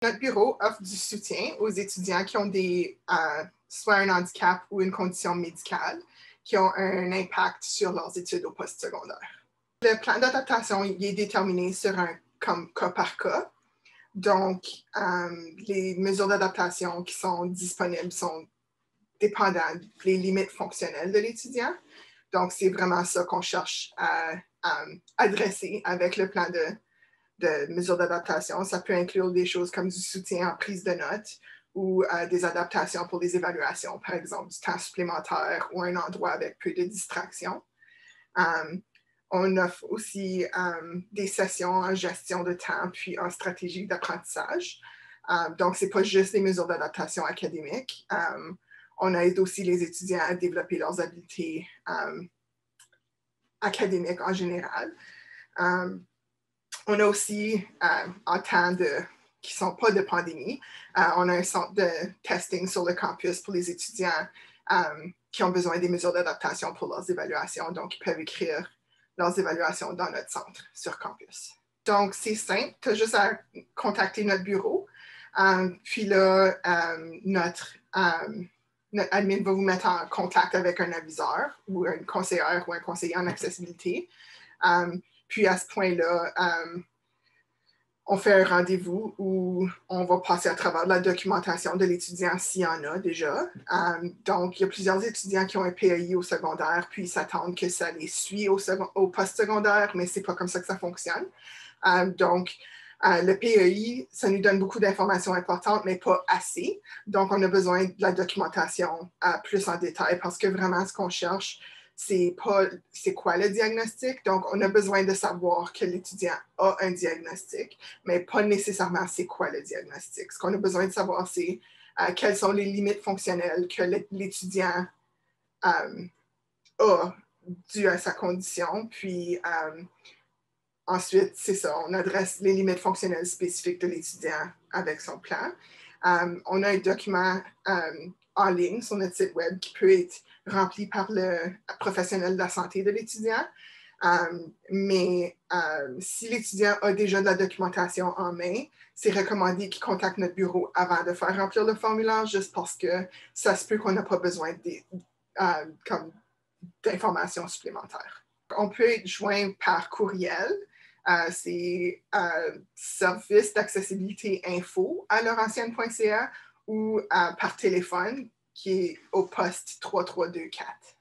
Notre bureau offre du soutien aux étudiants qui ont soit un handicap ou une condition médicale qui ont un impact sur leurs études au postsecondaire. Le plan d'adaptation est déterminé sur un cas par cas. Donc, les mesures d'adaptation qui sont disponibles sont dépendantes des limites fonctionnelles de l'étudiant. Donc, c'est vraiment ça qu'on cherche à adresser avec le plan de mesures d'adaptation. Ça peut inclure des choses comme du soutien en prise de notes ou des adaptations pour les évaluations, par exemple du temps supplémentaire ou un endroit avec peu de distraction. On offre aussi des sessions en gestion de temps puis en stratégie d'apprentissage. Donc, ce n'est pas juste des mesures d'adaptation académique. On aide aussi les étudiants à développer leurs habiletés académiques en général. On a aussi, en temps qui ne sont pas de pandémie, on a un centre de testing sur le campus pour les étudiants qui ont besoin des mesures d'adaptation pour leurs évaluations. Donc, ils peuvent écrire leurs évaluations dans notre centre sur campus. Donc, c'est simple. Tu as juste à contacter notre bureau. Puis là, notre admin va vous mettre en contact avec un aviseur ou une conseillère ou un conseiller en accessibilité. Puis à ce point-là, on fait un rendez-vous où on va passer à travers la documentation de l'étudiant s'il y en a déjà. Donc, il y a plusieurs étudiants qui ont un PEI au secondaire, puis ils s'attendent que ça les suit au post-secondaire, mais ce n'est pas comme ça que ça fonctionne. Donc, le PEI, ça nous donne beaucoup d'informations importantes, mais pas assez. Donc, on a besoin de la documentation plus en détail parce que vraiment, ce qu'on cherche, c'est quoi le diagnostic. Donc, on a besoin de savoir que l'étudiant a un diagnostic, mais pas nécessairement c'est quoi le diagnostic. Ce qu'on a besoin de savoir, c'est quelles sont les limites fonctionnelles que l'étudiant a dû à sa condition. Puis, ensuite, c'est ça, on adresse les limites fonctionnelles spécifiques de l'étudiant avec son plan. On a un document en ligne sur notre site web qui peut être rempli par le professionnel de la santé de l'étudiant. Mais si l'étudiant a déjà de la documentation en main, c'est recommandé qu'il contacte notre bureau avant de faire remplir le formulaire, juste parce que ça se peut qu'on n'a pas besoin d'informations supplémentaires. On peut être joint par courriel. C'est service d'accessibilité info à laurentienne.ca ou par téléphone qui est au poste 3324.